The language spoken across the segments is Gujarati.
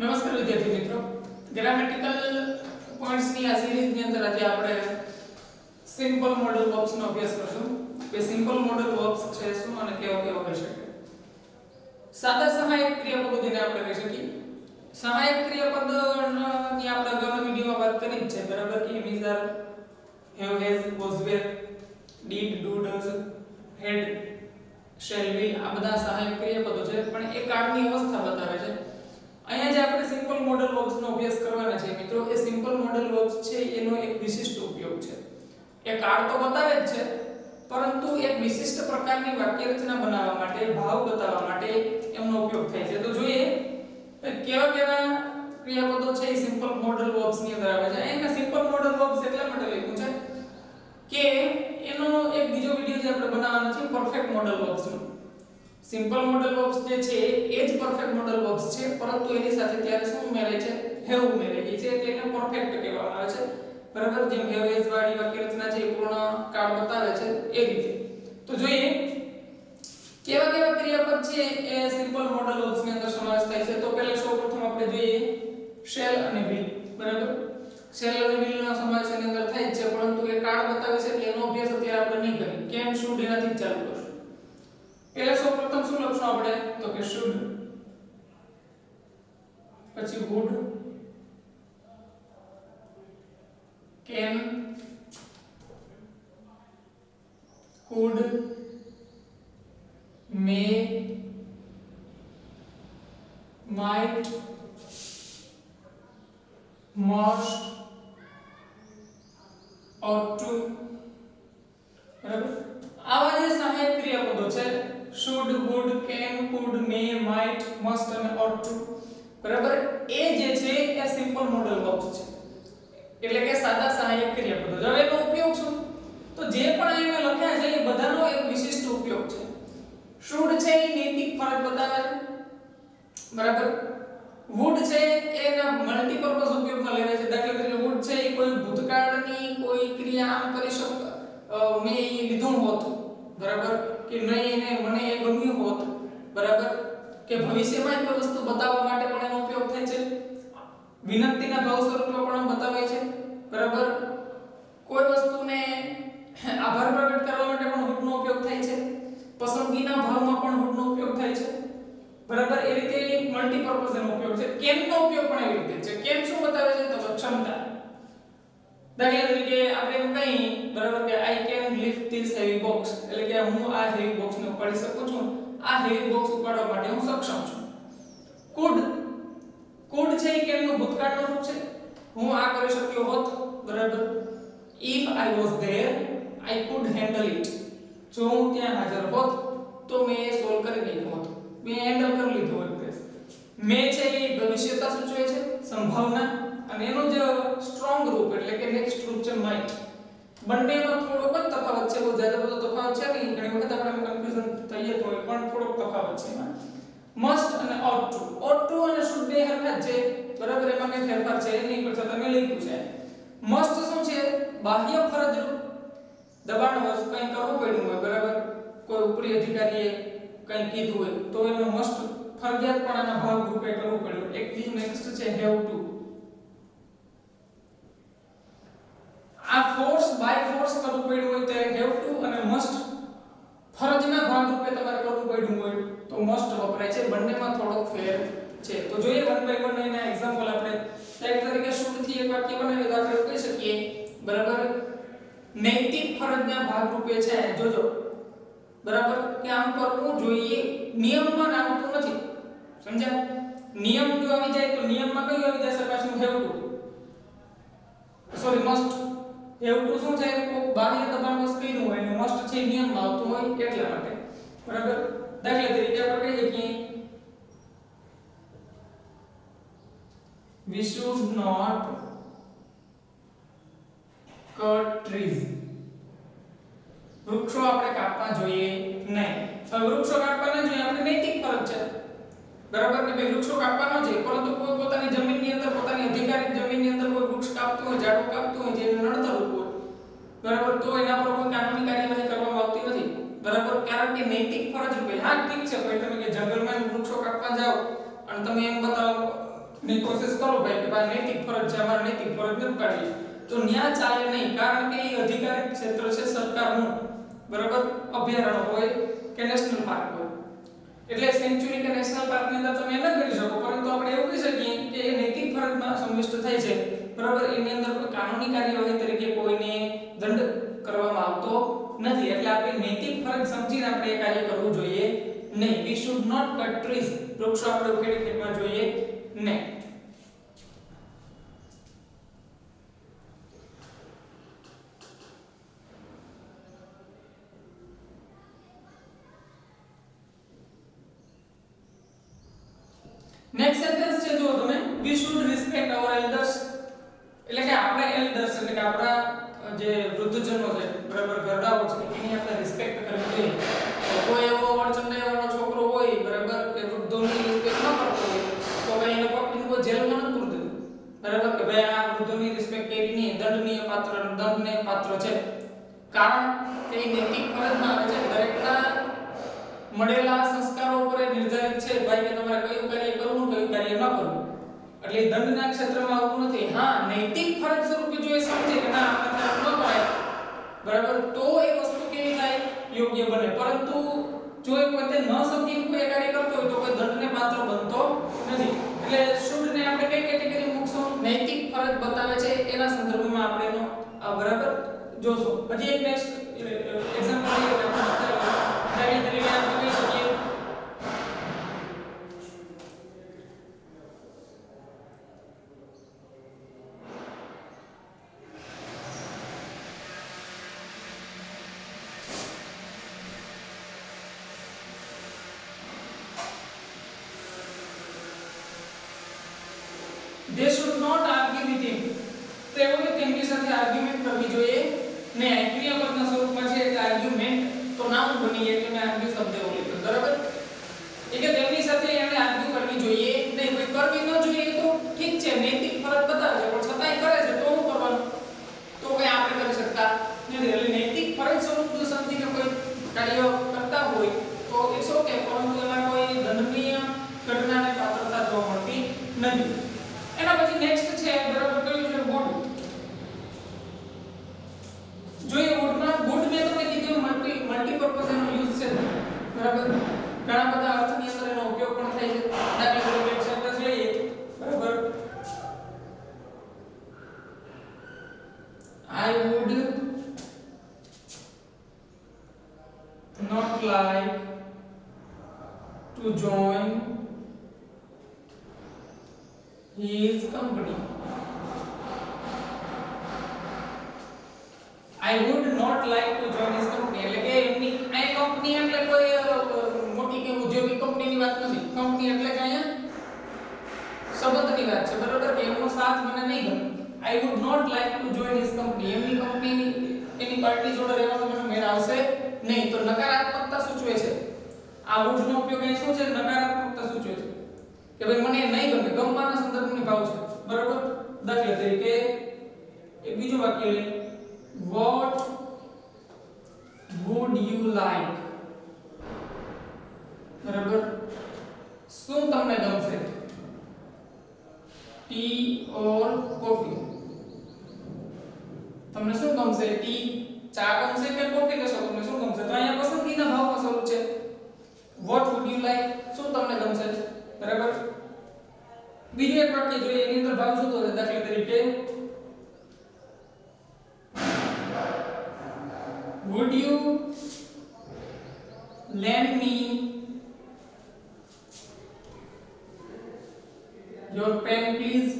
નમસ્કાર વિદ્યાર્થી મિત્રો, ગ્રામેટિકલ પોઈન્ટ્સની આ સિરીઝની અંદર આજે આપણે સિમ્પલ મોડલ વર્બ્સનો અભ્યાસ કરશું કે સિમ્પલ મોડલ વર્બ્સ છે શું અને કેવા કેવા હોઈ શકે. સાદા સહાયક ક્રિયાપદો જેને આપણે કહી શકીએ. સહાયક ક્રિયાપદની આપણે અગાઉના વિડિયોમાં વાત કરી જ છે, બરાબર, કે these are have, has, was, were, did, do, does, had, shall, will. આ બધા સહાયક ક્રિયાપદો છે, પણ એ કાળની અવસ્થા બતાવે છે. અહીંયા જે આપણે સિમ્પલ મોડલ વર્બ્સ નો અભ્યાસ કરવાના છે મિત્રો, એ સિમ્પલ મોડલ વર્બ્સ છે એનો એક વિશિષ્ટ ઉપયોગ છે. એ કાળ તો બતાવે જ છે, પરંતુ એક વિશિષ્ટ પ્રકારની વાક્ય રચના બનાવવા માટે, ભાવ બતાવવા માટે એમનો ઉપયોગ થાય છે. તો જોઈએ કેવા કેવા ક્રિયાપદો છે એ સિમ્પલ મોડલ વર્બ્સ ની અંદર આવે છે. અહીંયા સિમ્પલ મોડલ વર્બ્સ એટલા માટે લખ્યું છે કે એનો એક બીજો વિડિયો જે આપણે બનાવવાનો છે પરફેક્ટ મોડલ વર્બ્સ નો. સિમ્પલ મોડલ વર્બ્સ જે છે એ જ પરફેક્ટ મોડલ વર્બ્સ છે, પરંતુ એની સાથે ત્યારે શું ઉમેરાય છે? હેવ ઉમેરાય છે, એટલે એને પરફેક્ટ કહેવામાં આવે છે. બરાબર, જેમ હેવ હેઝ વાળી વાક્ય રચના છે એ પૂર્ણ કાળ બતાવે છે એ રીતે. તો જોઈએ કેવા કેવા ક્રિયાપદ છે એ સિમ્પલ મોડલ વર્બ્સ ની અંદર સમાવેશ થાય છે. તો પહેલા સૌપ્રથમ આપણે જોઈએ શેલ અને વિલ. બરાબર, શેલ અને વિલ નો સમાવેશ એની અંદર થાય છે, પરંતુ એ કાળ બતાવે છે એટલે એનો અભ્યાસ અત્યારે આપણે નહીં કરીએ. કેમ, શુડ એનાથી ચાલુ કરશું. પહેલા સૌપ્રથમ શું લખશું આપણે? તો કે should, પછી would, can, could, may, might, must, ought to. બરાબર, આવા જે સહાયક ક્રિયાપદો છે should, would, can, could, may, might, must અને ought to, બરાબર, એ જે છે એ સિમ્પલ મોડલ વર્બ્સ છે, એટલે કે સાદા સહાયક ક્રિયાપદો. હવે એનો ઉપયોગ શું? તો જે પણ અહીંયા લખ્યા છે એ બધાનો એક વિશિષ્ટ ઉપયોગ છે. should છે એ નૈતિક ફરજ બતાવે છે, બરાબર. would છે એના મલ્ટીપર્પઝ ઉપયોગમાં લેવાય છે. દાખલા તરીકે would છે એ કોઈ ભૂતકાળની કોઈ ક્રિયા આમ કરી શકે, મેં એ લીધું હોત, બરાબર, કે નહીં એને મને એ ગમ્યું હોત, બરાબર, કે ભવિષ્યમાં કોઈ વસ્તુ બતાવવા માટે પણ એનો ઉપયોગ થાય છે. વિનંતીના ભાવ સ્વરૂપે પણ બતાવાય છે, બરાબર. કોઈ વસ્તુને આભાર પ્રગટ કરવા માટે પણ would નો ઉપયોગ થાય છે. પસંદગીના ભાવમાં પણ would નો ઉપયોગ થાય છે, બરાબર. એ રીતે મલ્ટીપર્પઝ એનો ઉપયોગ છે. કેન નો ઉપયોગ પણ એવી રીતે છે. કેન શું બતાવે છે? તો ક્ષમતા. દાખલા તરીકે આપણે એમ કહીએ, બરાબર, કે I can lift this heavy box, એટલે કે હું આ હેવી બોક્સ ને ઉપાડી શકું છું. આ હેવી બોક્સ ઉપાડવા માટે હું સક્ષમ છું. could છે એ કેન નું ભૂતકાળનું રૂપ છે. હું આ કરી શક્યો હોત, બરાબર. if I was there I could handle it, જો હું ત્યાં હાજર હોત તો મેં એ સોલ્વ કરી નાખ્યો હોત, મેં હેન્ડલ કરી લીધું હોત. મે છે એ ભવિષ્યતા સૂચવે છે, સંભાવના, અને એનો જે સ્ટ્રોંગ રૂપ એટલે કે નેક્સ્ટ રૂપ છે માઇટ. બંનેમાં થોડોક જ તફાવત છે, બહુ જ્યાદા બધો તફાવત છે નહીં. ઘણી વખત આપણે કન્ફ્યુઝન થઈ જતો હોય, પણ થોડોક તફાવત છે એમાં. મસ્ટ અને ought to અને should બે હરખા જ છે, બરાબર, એમાં કઈ ફેરફાર છે નહીં, પણ તમે લખ્યું છે. મસ્ટ શું છે? બાહ્ય ફરજ રૂપ, દબાણવશ કંઈ કરવું પડ્યું હોય, બરાબર, કોઈ ઉપરી અધિકારીએ કંઈ કીધું હોય તો એનો મસ્ટ ફરજિયાતપણાના ભાગ રૂપે કરવું પડ્યું. એક બીજું નેક્સ્ટ છે have to. આ ફોર્સ બાય ફોર્સ કરવું પડ્યું હોય તો have to, અને મસ્ટ ફરજના ભાગ રૂપે તમારે કરવું પડ્યું હોય તો મસ્ટ વપરાય છે. બંનેમાં થોડોક ફેર છે. તો જોઈએ વન બાય વન એના એક્ઝામ્પલ આપણે. દાખલા તરીકે should થી એક વાક્ય બનાવીએ તો આપણે કહી શકીએ, બરાબર, નૈતિક ફરજના ભાગ રૂપે છે. જોજો, બરાબર, કે આમ કરવું જોઈએ. નિયમમાં આવતું નથી, સમજ્યા? નિયમ જો આવી જાય તો નિયમમાં કયું આવી જશે? પાછું have to, sorry must. have to શું છે? કોઈ બાહ્ય દબાણવશ કર્યું હોય અને મસ્ટ છે નિયમમાં આવતું હોય એટલા માટે, બરાબર. દાખલા તરીકે આપણે કહીએ કે we should not cut trees. વૃક્ષો આપણે કાપવા જોઈએ નહીં. હવે વૃક્ષો કાપવા ન જોઈએ, આપણે નૈતિક ફરજ છે, બરાબર, કે ભાઈ વૃક્ષો કાપવા ન જોઈએ, પરંતુ કોઈ પોતાની જમીનની અંદર, પોતાની અધિકારી જમીનની અંદર કોઈ વૃક્ષ કાપતું હોય, ઝાડો કાપતું હોય જેને નડતર રૂપ હોય, બરાબર, તો એના પર કોઈ કાનૂની કાર્યવાહી કરવામાં આવતી નથી, બરાબર, કારણ કે નૈતિક ફરજ રૂપે. હા ઠીક છે, ભાઈ તમે કે જંગલમાં વૃક્ષો કાપવા જાઓ અને તમે એમ બતાવો ની કોશિશ કરો ભાઈ કે ભાઈ નૈતિક ફરજ છે, અમારે નૈતિક ફરજ નથી પાડવી, તો ન્યા ચાલે નહીં, કારણ કે એ અધિકારિક ક્ષેત્ર છે સરકારનું, બરાબર, અભયારણ્ય હોય કે નેશનલ પાર્ક હોય, એટલે સેન્ચ્યુરી કે નેશનલ પાર્કની અંદર તમે ન કરી શકો, પરંતુ આપણે એવું કહી શકીએ કે એ નૈતિક ફરજમાં સમાવિષ્ટ થાય છે, બરાબર, એની અંદર કોઈ કાનૂની કાર્યવાહી તરીકે કોઈને દંડ કરવામાં આવતો નથી, એટલે આપણે નૈતિક ફરજ સમજીને આપણે એ કાર્ય કરવું જોઈએ નહીં. We should not cut trees, વૃક્ષો આપણે ઉખેડી ફેંકવા જોઈએ નહીં. નેક્સ્ટ સેન્ટેન્સ છે, જો તમે we should respect our elders, એટલે કે આપણે એલ્ડર્સ એટલે કે આપણા જે વૃદ્ધજનો છે, બરાબર, ઘરડાઓ છે, એની આપણે રિસ્પેક્ટ કરવી જોઈએ. તો કોઈ એવો વડચંડાઈવાળો છોકરો હોય, બરાબર, કે વૃદ્ધોની રિસ્પેક્ટ ન કરતો હોય, તો ભાઈ એને પકડીને કોઈ જેલમાં ન પૂરી દેવું, બરાબર, કે ભાઈ આ વૃદ્ધોની રિસ્પેક્ટ કરી નહીં, દંડને પાત્ર છે, કારણ કે એ નૈતિક ફરજમાં આવે છે. દરેકના મળેલા સંસ્કારો ઉપર નિર્ધારિત છે ભાઈ કે તમારે કયું કાર્ય કરવું, કયું કાર્ય ન કરવું, એટલે દંડના ક્ષેત્રમાં આવતું નથી. હા, નૈતિક ફરજ સ્વરૂપે જો એ સમજે કે ના આપણે ન કરાય, બરાબર, તો એ વસ્તુ કેવી થાય, યોગ્ય બને. પરંતુ જો એ પોતે ન સમજીને કોઈ કાર્ય કરતો હોય તો કોઈ દંડને પાત્ર બનતો નથી. એટલે શુડ ને આપણે કઈ કેટેગરી મૂકશું, નૈતિક ફરજ બતાવે છે એના સંદર્ભમાં આપણે એનો બરાબર જોશું. હજી એક નેક્સ્ટ એક્ઝામ્પલ લઈએ તો દાખલા તરીકે આપણે કહી શકીએ they should not argue with him, તેઓએ તેમની સાથે આર્ગ્યુમેન્ટ કરવી જોઈએ ને. ક્રિયાપદના સ્વરૂપમાં છે એટલે આર્ગ્યુમેન્ટ તો નાઉન બની જાય, એટલે મેં આર્ગ્યુ શબ્દ એવો લીધો, બરાબર. એટલે તેમની સાથે એને આર્ગ્યુ કરવી જોઈએ નહીં, કોઈ કરવી ન જોઈએ તો ઠીક છે, નૈતિક ફરજ બતાવે છે પણ છતાંય કરે છે તો શું કરવાનું, તો કઈ આપણે કરી શકતા નથી. એટલે નૈતિક ફરજ સ્વરૂપ જો સમજીને કોઈ કાર્ય કરતા હોય તો ઇટ્સ ઓકે, પરંતુ એમાં કોઈ દંડનીય ઘટનાને પાત્રતા જોવા મળતી નથી. એના પછી નેક્સ્ટ છે, બરાબર, કયું છે ગુડ. જોઈએ ગુડમાં, ગુડ મેં તમને કીધું મલ્ટીપર્પઝ એનો યુઝ છે, બરાબર, ઘણા બધા અર્થની અંદર એનો ઉપયોગ પણ થાય છે. દાખલા તરીકે એક સેન્ટેન્સ લઈએ, બરાબર, I would not like to join his company. I would not like to join his company, એટલે કે એમની આ કંપની એટલે કોઈ મોટી કે ઉદ્યોગિક કંપનીની વાત નથી. કંપની એટલે કે અહીંયા સંબંધની વાત છે, બરાબર, કે એમનો સાથ મને નહીં ગમે. I would not like to join his company, એમની કંપની એની પાર્ટી જોડે રહેવાનો મને મેળ આવશે નહીં. તો નકારાત્મકતા સૂચવે છે. આ would નો ઉપયોગ અહીં શું છે, નકારાત્મકતા સૂચવે છે કે ભાઈ મને નહીં ગમે, ગમવાના સંદર્ભની ભાવ છે, બરાબર. દાખલા તરીકે એક બીજું વાક્ય લઈએ, what would you like, બરાબર, શું તમને ગમશે, ટી ઓર કોફી, તમને શું ગમશે, ટી ચા ગમશે કે કોફી લેશો, તમને શું ગમશે. તો અહીંયા પસંદગીના ભાવમાં સ્વરૂપ છે. what would you like, શું તમને ગમશે, બરાબર. બીજું એક વાક્ય જોઈએ, એની અંદર ભાવ જુદો છે. દાખલા તરીકે would you lend me your pen please,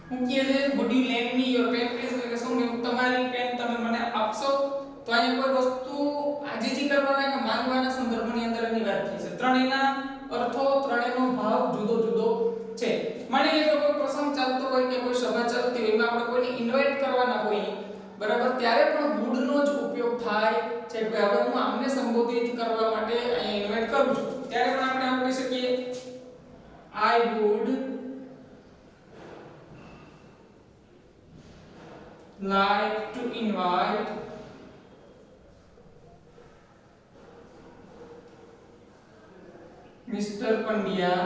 હું કહે છે would you lend me your pen please, એટલે કે શું તમારી પેન તમે મને આપશો. તો અહીંયા કોઈ વસ્તુ આજીજી કરવાના કે માંગવાના સંદર્ભની અંદર એની વાત થઈ છે. ત્રણેયના અર્થો, ત્રણેયનો ભાવ જુદો જુદો છે. માની લો કે કોઈ પ્રસંગ ચાલતો હોય કે કોઈ સભા ચાલતી હોય, એમાં આપણે કોઈને ઇન્વાઇટ કરવાના હોઈએ, બરાબર, ત્યારે પણ would નો જ ઉપયોગ થાય છે કે હવે હું આમને સંબોધિત કરવા માટે અહીંયા ઇન્વાઇટ કરું છું, ત્યારે પણ આપણે આમ કહી શકીએ I would like to invite mister Pandya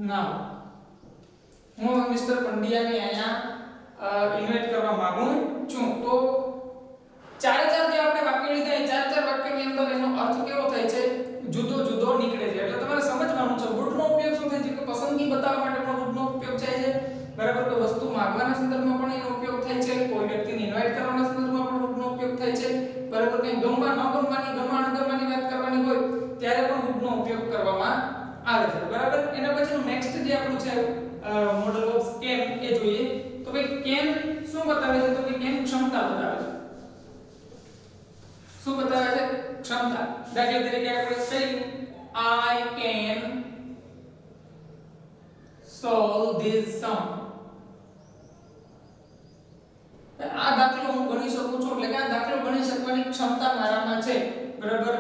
now હું મિસ્ટર પંડ્યાને અહીંયા ઇન્વાઇટ કરવા માંગુ છું. તો ચાર જે આપણે વાક્ય લીધા એ ચાર વાક્યની અંદર એનો અર્થ કેવો થાય છે, જુદો જુદો નીકળે છે. એટલે તમારે સમજવાનું છે would નો ઉપયોગ શું થાય છે કે પસંદગી બતાવવા માટે પણ would નો ઉપયોગ થાય છે. બરાબર. કોઈ વસ્તુ માંગવાના સંદર્ભમાં પણ એનો ઉપયોગ થાય છે, કોઈ વ્યક્તિને ઇન્વાઇટ કરવાના સંદર્ભમાં પણ would નો ઉપયોગ થાય છે. બરાબર. કંઈ ગમવા ન ગમવાની અણગમવાની વાત કરવાની હોય ત્યારે પણ would નો ઉપયોગ કરવામાં આવે છે. બરાબર. એના પછીનું નેક્સ્ટ જે આપણું છે મોડલ ઓફ can એ જોઈએ. તો ભાઈ can શું બતાવે છે, તો ભાઈ can ક્ષમતા બતાવે છે. શું બતાવે છે? ક્ષમતા. દાખલા તરીકે આપણે કહી I can solve this sum. આ દાખલો હું ગણી શકું છું, એટલે કે આ દાખલો ગણી શકવાની ક્ષમતા મારામાં છે. બરાબર.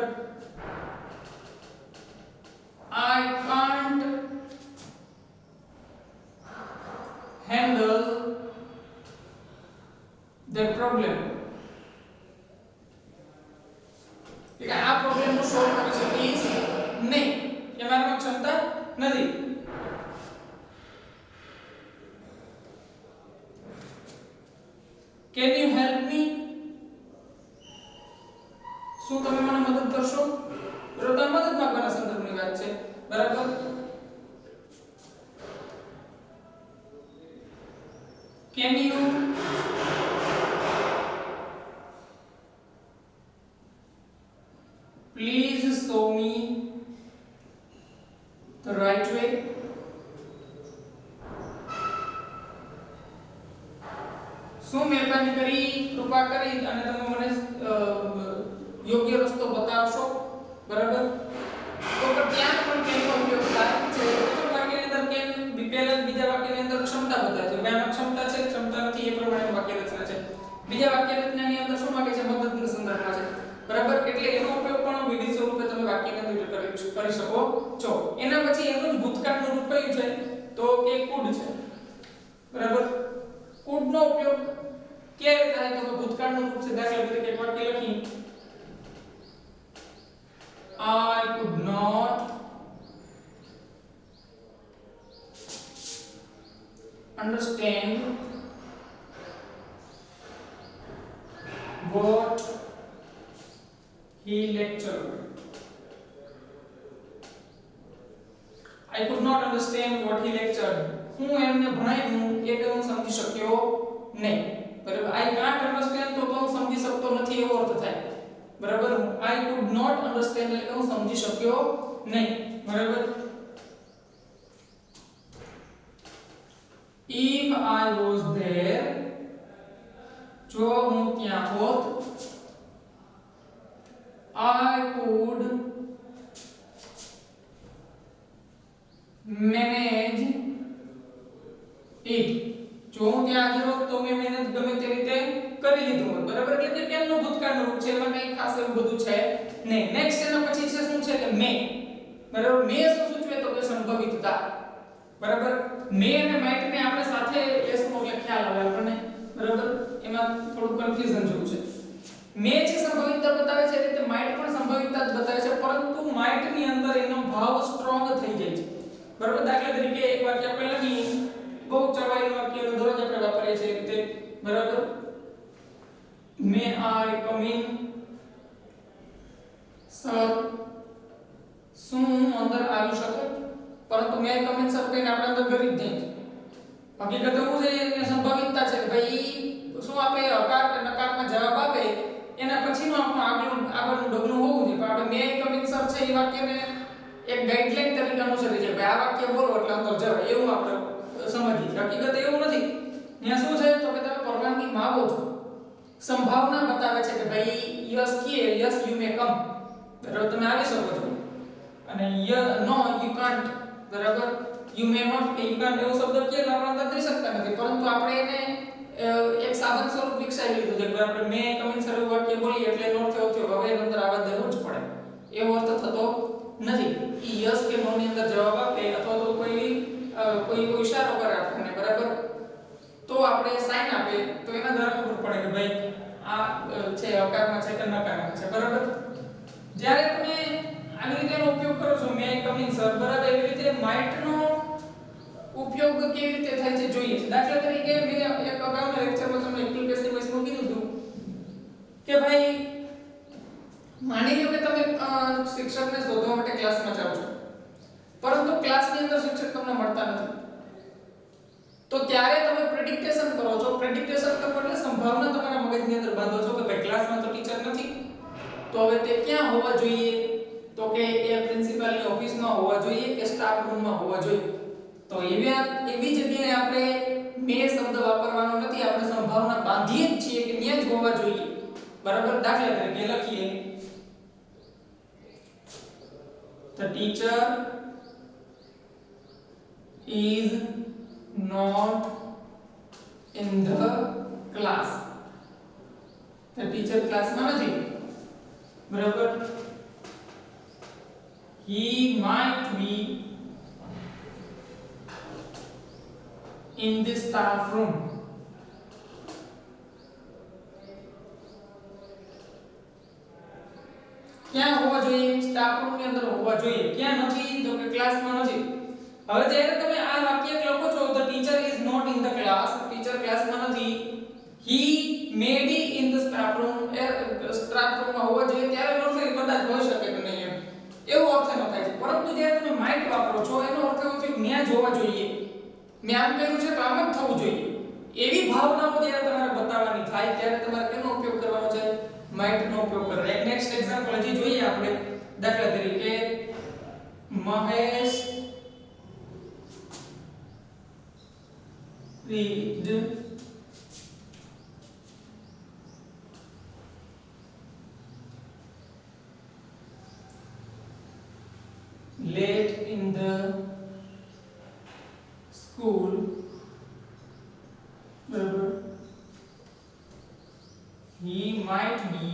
I can't handle that problem. એટલે આ પ્રોબ્લેમ નું સોલ્વ કરી શકીશ નહીં, એ મારામાં ક્ષમતા નથી. Can you help me? શું તમે મને મદદ કરશો? બરાબર. મદદ માંગવાના સંદર્ભની વાત છે. બરાબર. Can you please show me the right way? શું મહેરબાની કરી કૃપા કરી અને તમે મને યોગ્ય રસ્તો બતાવશો? બરાબર. તો ત્યાં પણ કેનો ઉપયોગ થાય છે. પ્રથમ વાક્યની અંદર કેન, પહેલા બીજા વાક્યની અંદર ક્ષમતા બતાવે છે. બેમાં ક્ષમતા છે, ક્ષમતા નથી, એ પ્રમાણે વાક્ય રચના છે. બીજા વાક્ય રચનાની અંદર શું માંગે છે? મદદના સંદર્ભમાં છે. બરાબર. એટલે એનો ઉપયોગ પણ વિવિધ સ્વરૂપે તમે વાક્યની અંદર કરી શકો છો. એના પછી એનું જ ભૂતકાળનું રૂપ કયું છે? તો કે could છે. બરાબર. could નો ઉપયોગ કેવી રીતે થાય? તો ભૂતકાળનું રૂપ છે. દાખલા તરીકે એક વાક્ય લખી I could not understand what he lectured. I could not understand what he lectured. હું એમને ભણાવ્યું એ હું સમજી શક્યો નહીં. બરાબર. I can't understand તો હું સમજી શકતો નથી એવો અર્થ થાય. બરાબર. I could not understand એટલે હું સમજી શક્યો નહીં. બરાબર. If I was there, જો હું ત્યાં હોત, I could manage it. જો હું ત્યાં હાજર હોત તો મેં મહેનત ગમે તે રીતે કરી લીધું હોત. બરાબર. એટલે કે કેમનું ભૂતકાળનું રૂપ છે, એમાં કંઈ ખાસ એવું બધું છે નહીં. નેક્સ્ટ એના પછી છે શું છે કે મે. બરાબર. મે શું સૂચવે? તો કે સંભવિતતા. બરાબર. મે અને માઇટ ને આપણે સાથે એસ નો એટલે ખ્યાલ આવે આપણને. બરાબર. એમાં થોડું કન્ફ્યુઝન જેવું છે. મે જે સંભવિતતા બતાવે છે, રીતે માઇટ પણ સંભવિતતા જ બતાવે છે, પરંતુ માઇટ ની અંદર એનો ભાવ સ્ટ્રોંગ થઈ જાય છે. બરાબર. દાખલા તરીકે એક વાક્ય આપણે લખી, બહુ ચવાયેલું વાક્યનો દરરોજ આપણે વાપરીએ છીએ રીતે. બરાબર. મે આઈ કમ ઇન? સર, શું હું અંદર આવી શકું? પરંતુ મે આઈ કમ ઇન સર કહીને આપણે અંદર ગરી જ જાય. હકીકત એવું છે કે સંભવિતતા છે કે ભાઈ શું આપે હકાર કે નકારમાં જવાબ આપે એના પછીનો આપણું આગળનું ડગલું હોવું જોઈએ. પણ આપણે મે આઈ કમ ઇન સર છે એ વાક્યને એક ગાઈડલાઈન તરીકે અનુસરી છે. ભાઈ આ વાક્ય બોલો એટલે અંદર જવાય એવું આપણે સમજીએ. હકીકત એવું નથી. ત્યાં શું છે તો કે તમે પરવાનગી માંગો છો. સંભાવના બતાવે છે કે ભાઈ યસ કે યસ યુ મે કમ. બરાબર. તમે આવી શકો છો. અને નો યુ કાન્ટ. બરાબર. યુ મે નોટ કે યુ કાન્ટ એવો શબ્દ કે આપણે અંદર કરી શકતા નથી, પરંતુ આપણે એને એક સાધન સ્વરૂપ વિકસાવી લીધું છે કે આપણે મે કમ ઇન સર વાક્ય બોલીએ એટલે એનો અર્થ એવો થયો કે હવે એની અંદર આવા દેવો જ પડે. એવો અર્થ થતો નથી. ઈ યસ કે નો ની અંદર જવાબ આપે અથવા તો કોઈ ઈશારો કરે આપણને. બરાબર. તો આપણે સાઇન આપે તો એના દ્વારા ખબર પડે કે ભાઈ આ છે હકારમાં સ્વીકારવાના છે કે નકારવાના છે બરાબર જ્યારે તમે આવી રીતે એનો ઉપયોગ કરો છો મે કમિંગ સર બરાબર એવી રીતે માઇટ નો ઉપયોગ કેવી રીતે થાય છે જોઈએ દાખલા તરીકે મેં એક અગાઉના લેક્ચરમાં તમને એક્ટિવ પેસિવ વોઇસમાં કીધું હતું કે ભાઈ માની લો કે તમે શિક્ષકને શોધવા માટે ક્લાસમાં જાઓ છો પરંતુ ક્લાસની અંદર શિક્ષક તમને મળતા નથી તો ત્યારે તમે પ્રેડિક્ટેશન કરો છો પ્રેડિક્ટેશન કરો એટલે સંભાવના તમારા મગજની અંદર બાંધો છો કે ભાઈ ક્લાસમાં તો ટીચર નથી તો હવે તે ક્યાં હોવા જોઈએ તો કે એ પ્રિન્સિપાલની ઓફિસમાં હોવા જોઈએ કે સ્ટાફ રૂમમાં હોવા જોઈએ તો એવી જગ્યાએ આપણે મે શબ્દ વાપરવાનો નથી આપણે સંભાવના બાંધીએ જ છીએ કે ત્યાં જ હોવા જોઈએ બરાબર દાખલા તરીકે લખીએ the teacher is not in the class the teacher ક્લાસમાં નથી બરાબર he might be in the staff room ક્યાં હોવા જોઈએ સ્ટાફ રૂમ ની અંદર હોવા જોઈએ ક્યાં નથી તો કે ક્લાસમાં નથી હવે જ્યારે તમે આ વાક્ય લખો છો the teacher is not in the class teacher ક્લાસમાં નથી he may be in the staff room staff રૂમમાં હોવા જોઈએ ત્યારે નો થાય કદાચ હોઈ શકે કે નહીં એવો અર્થ એનો થાય છે પરંતુ જ્યારે તમે might વાપરો છો એનો અર્થ એવો છે કે ત્યાં જ હોવા જોઈએ મેં આમ કહ્યું છે તો આમ જ થવું જોઈએ એવી ભાવનાઓ જ્યારે તમારે બતાવવાની થાય ત્યારે તમારે કેનો ઉપયોગ કરવાનો છે might નો ઉપયોગ કરવાનો એક નેક્સ્ટ એક્ઝામ્પલ હજી જોઈએ આપણે દાખલા તરીકે Mahesh read late in the school barabar he might be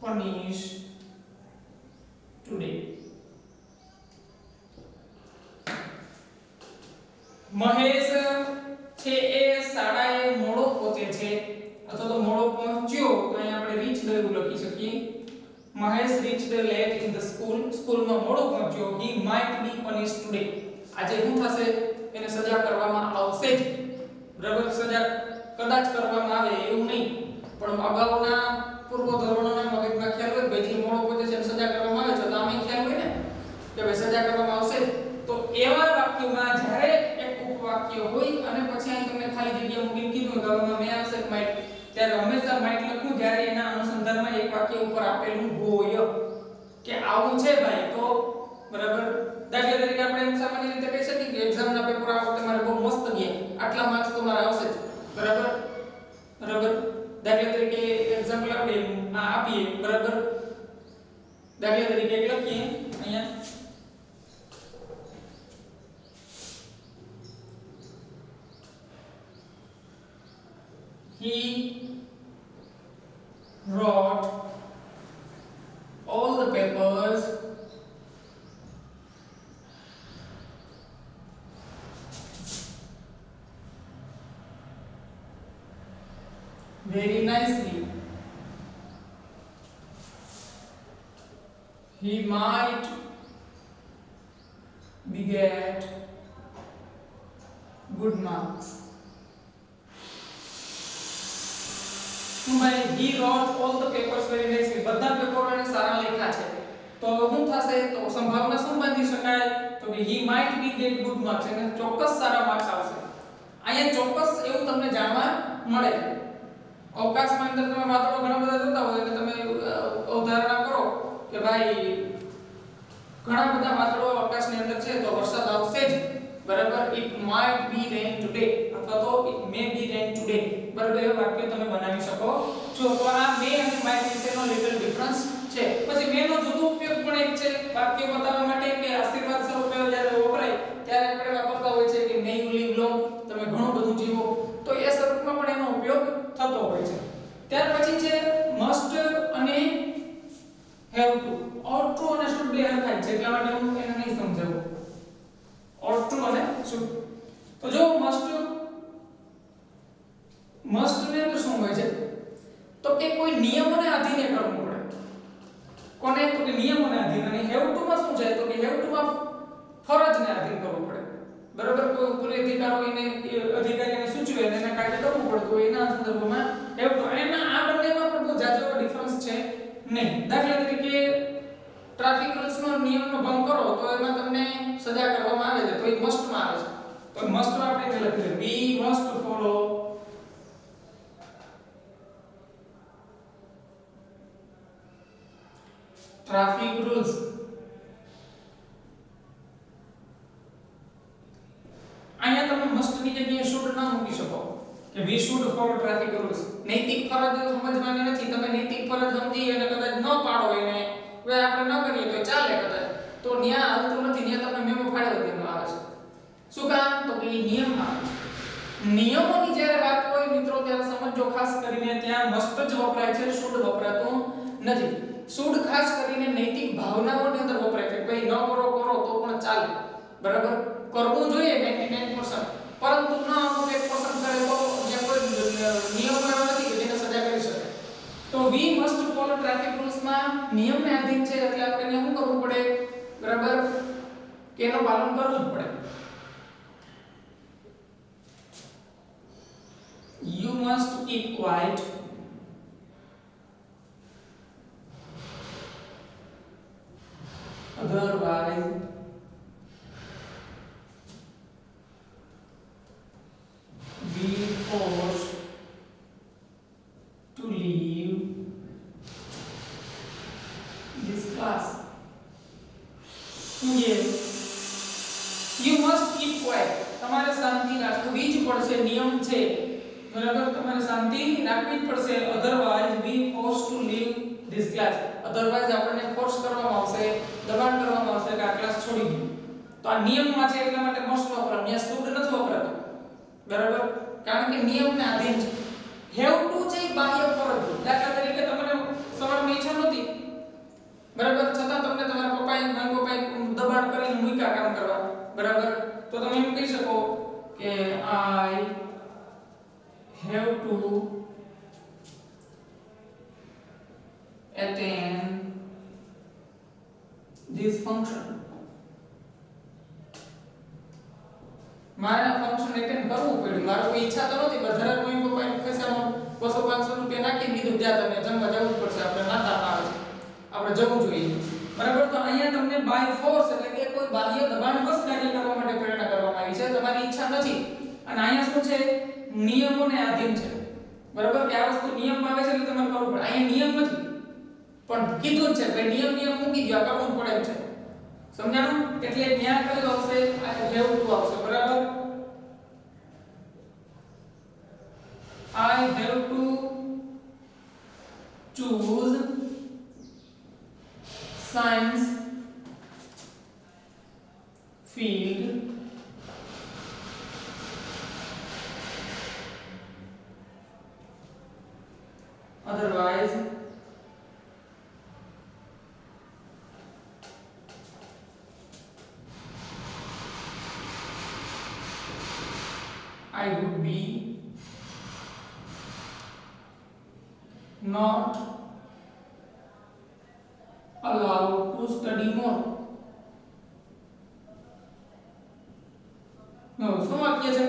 punished today Mahesh છે એ શાળાએ મોડો પહોંચે છે અથવા તો મોડો પહોંચ્યો તો અહીં આપણે રીચ્ડ એવું લખી શકીએ Mahesh reached late in the સ્કૂલમાં મોડો પહોંચ્યો he might be punished today આજે શું થશે એને સજા કરવામાં આવશે જ બરાબર સજા કદાચ કરવામાં આવે એવું નહીં પણ અગાઉના પૂર્વ ધોરણોના મગજમાં ખ્યાલ હોય કે જે મોડો પહોંચે છે એને સજા કરવામાં આવે છે તો આમે ખ્યાલ હોય ને કે ભાઈ સજા કરવામાં આવશે તો એવા વાક્યોમાં જ્યારે એક ઉપવાક્ય હોય અને પછી અહીં તમને ખાલી જગ્યા મૂકીને કીધું કે હવે મેં આવશે માઇટ ત્યારે હંમેશા માઇટ લખવું જ્યારે એના અનુસંધાનમાં એક વાક્ય ઉપર આપેલું હોય કે આવું છે ભાઈ તો બરાબર દાખલા તરીકે આપણે એમ સામાન્ય રીતે કહી શકીએ કે એક્ઝામના પેપર આ વખતે મારે બહુ મસ્ત ગયા આટલા માર્ક્સ તો મારા આવશે જ બરાબર દાખલા તરીકે એક્ઝામ્પલ આપણે આપીએ બરાબર દાખલા તરીકે એક લખીએ અહીંયા he wrote all the papers very nicely he might be get good marks ભાઈ he wrote all the papers very nicely બધા પેપરોને સારા લખ્યા છે તો શું થશે તો સંભાવના શું બાંધી શકાય તો કે he might be get good marks અને ચોક્કસ સારા માર્ક્સ આવશે અહીંયા ચોક્કસ એવું તમને જાણવા મળે અવકાશમાં અંદર તમે વાદળો ઘણા બધા જોતા હોય એટલે તમે ઉદાહરણ કરો કે ભાઈ ઘણા બધા વાદળો અવકાશની અંદર છે તો વરસાદ આવશે જ બરાબર it might be rain today અથવા તો it may be rain today બરાબર એ વાક્ય તમે બનાવી શકો છો તો આ may અને might વિશેનો લિટલ ડિફરન્સ છે પછી may નો જુદો ઉપયોગ પણ એક છે વાક્ય બતાવવા માટે કે આશીર્વાદ સ્વરૂપે જ્યારે વપરાય ત્યારે આપણે વાપરતા હોય છે કે may you live long તમે ઘણું બધું જીવો તો એ સ્વરૂપમાં પણ એનો ઉપયોગ થતો હોય છે ત્યાર પછી છે must અને have to ought to અને should બે હરખા છે એટલા માટે હું એને નહીં સમજાવું ought to અને should તો જો must મસ્ટ ની અંદર શું હોય છે તો કે કોઈ નિયમોને આધીને કરવું પડે. કોને? તો કે નિયમોને આધીન. અને હેવ ટુ માં શું છે તો કે હેવ ટુ માં ફરજને આધીન કરવું પડે. બરાબર? કોઈ ઉપરી અધિકારીને સૂચવે અને એને કાયદે કરવું પડતું હોય એના સંદર્ભમાં હેવ ટુ. એમાં આ બંનેમાં પણ બહુ જાજો ડિફરન્સ છે નહીં. દાખલા તરીકે ટ્રાફિક રૂલ્સનો નિયમનો ભંગ કરો તો એમાં તમને સજા કરવામાં આવે છે તો એ મસ્ટમાં આવે છે. તો મસ્ટમાં આપણે લખીએ we must follow traffic rules. અહીંયા તમે મસ્ટ ની જગ્યાએ શુડ ના મૂકી શકો કે we should follow traffic rules. નૈતિક ફરજ સમજવાની નથી. તમે નૈતિક ફરજ સમજી અને કદાચ ન પાડો એને હવે આપણે ન કરીએ તો ચાલે કદાચ તો ન્યા હાલતું નથી. ન્યા તમને મેમો ફાળવી દેવામાં આવે છે. શું કામ? તો કે નિયમમાં નિયમોની જ્યારે વાત હોય મિત્રો ત્યારે સમજો ખાસ કરીને ત્યાં મસ્ટ જ વપરાય છે, શુડ વપરાતું નથી. શુડ ખાસ કરીને નૈતિક ભાવનાઓની અંદર વપરાય છે. ભાઈ ન કરો તો પણ ચાલે. બરાબર? કરવું જોઈએ 99% પરંતુ ન અમુક 1% કરે તો જે કોઈ નિયમ એવા નથી કે જેને સજા કરી શકે. તો we must follow traffic rules માં નિયમને આધીન છે એટલે આપણે શું કરવું પડે? બરાબર? કે એનું પાલન કરવું જ પડે. You must keep quiet. Otherwise, be forced to leave this class. Yes. You must keep quiet. તમારે શાંતિ રાખવી જ પડશે. નિયમ છે. બરાબર? તમારે શાંતિ રાખવી જ પડશે. Otherwise be force to leave this class. Otherwise આપણને ફોર્સ કરવામાં આવશે, દબાણ કરવામાં આવશે કે આ ક્લાસ છોડી દો. તો આ નિયમમાં છે એટલા માટે મસ્ટ વપરાય. અહીંયા શુડ નથી વપરાતો. બરાબર? કારણ કે નિયમને આધીન છે. હેવ ટુ છે બાહ્ય ફરજ. દાખલા તરીકે તમને સવારમાં ઈચ્છા નહોતી, બરાબર, છતાં તમને તમારા પપ્પાએ દબાણ કરીને મૂક્યા કામ કરવા. બરાબર? તો તમે એમ કહી શકો કે આઈ have to attend this function. મારે ફંક્શન એટેન્ડ કરવું પડ્યું. મારો કોઈ ઈચ્છા તો નથી, બધા કોઈ પપ્પાએ ખિસ્સામાં 200-500 રૂપિયા નાખી દીધું ત્યાં તમે જમવા જવું પડશે. આપણે નાતા આવે છે, આપણે જવું જોઈએ. બરાબર? તો અહીંયા તમને બાય ફોર્સ એટલે કે કોઈ બાહ્ય દબાણ બસ કાર્ય કરવા માટે પ્રેરણા કરવામાં આવી છે. તમારી ઈચ્છા નથી. અને અહીંયા શું છે? નિયમોને આધીન છે. બરાબર? કે આ વસ્તુ નિયમમાં આવે છે એટલે તમારે કરવું પડે. અહીંયા નિયમ નથી પણ કીધું જ છે ભાઈ નિયમ મૂકી દો, કરવું પડે છે. સમજાણું? એટલે ત્યાં કયું આવશે? આ હેવ ટુ આવશે. બરાબર? I have to choose science field otherwise I would be not allowed to study more. No, શું વાક્ય છે?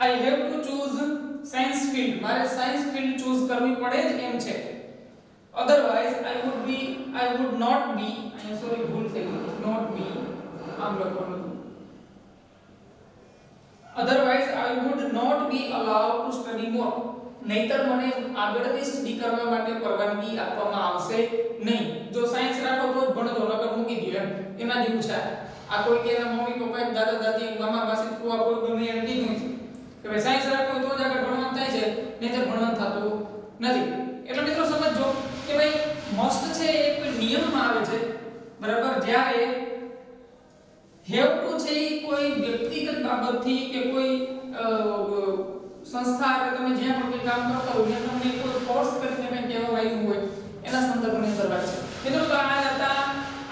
I have to choose science field. મારે science field choose કરવી પડે જ એમ છે. Otherwise I would not be, sorry ભૂલ થઈ ગઈ, not be આમ લખવાનું. Otherwise I would not be allowed to study more. નહીતર મને આગળની સ્ટડી કરવા માટે પરવાનગી આપવામાં આવશે નહીં. જો સાયન્સ રાખો તો જ ભણજો, નકર મૂકી દો એમ. એના જેવું છે. આ કોઈ કે એના મમ્મી પપ્પા દાદા દાદી મામા માસી ફુવા કોઈ ગમે એને કીધું છે કે ભાઈ સાયન્સ રાખો તો જ આગળ ભણવાનું થાય છે, નહીતર ભણવાનું થતું નથી. એટલે મિત્રો સમજો કે ભાઈ મસ્ટ છે એ કોઈ નિયમમાં આવે છે. બરાબર? જ્યારે હેવ ટુ છે એ કોઈ વ્યક્તિગત બાબતથી કે કોઈ સંસ્થા કે તમે જ્યાં પણ કોઈ કામ કરતા હોય ત્યાં તમને કોઈ ફોર્સ કરીને કંઈ કહેવામાં આવ્યું હોય એના સંદર્ભની અંદર વાત છે. મિત્રો તો આ હતા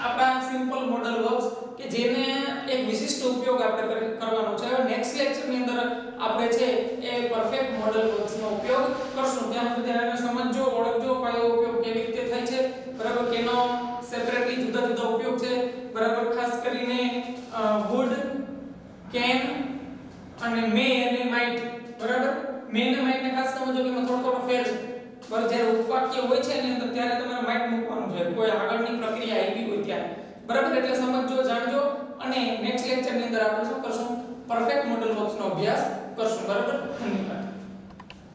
આપણા સિમ્પલ મોડલ વર્બ્સ કે જેને એક વિશિષ્ટ ઉપયોગ આપણે કરવાનો છે. હવે નેક્સ્ટ લેક્ચર ની અંદર આપણે છે એ પરફેક્ટ મોડલ વર્બ્સ નો ઉપયોગ કરશું. ત્યાં સુધી આને સમજજો, ઓળખજો કયો ઉપયોગ કેવી રીતે થાય છે, બરાબર, કેનો સેપરેટલી જુદા જુદા ઉપયોગ છે, બરાબર. ખાસ કરીને would, can અને may અને might, બરાબર. may અને might ને ખાસ સમજો કે એમાં થોડો ફેર છે, બરાબર. જ્યારે ઉપવાક્ય હોય છે એની અંદર ત્યારે તમારે might મૂકવાનું છે કોઈ આગળની પ્રક્રિયા આવી હોય ત્યારે, બરાબર. એટલે સમજજો, જાણજો અને નેક્સ્ટ લેક્ચર ની અંદર આપણે શું કરશું, પરફેક્ટ મોડલ વર્બ્સ નો અભ્યાસ કરશું, બરાબર. ધન્યવાદ.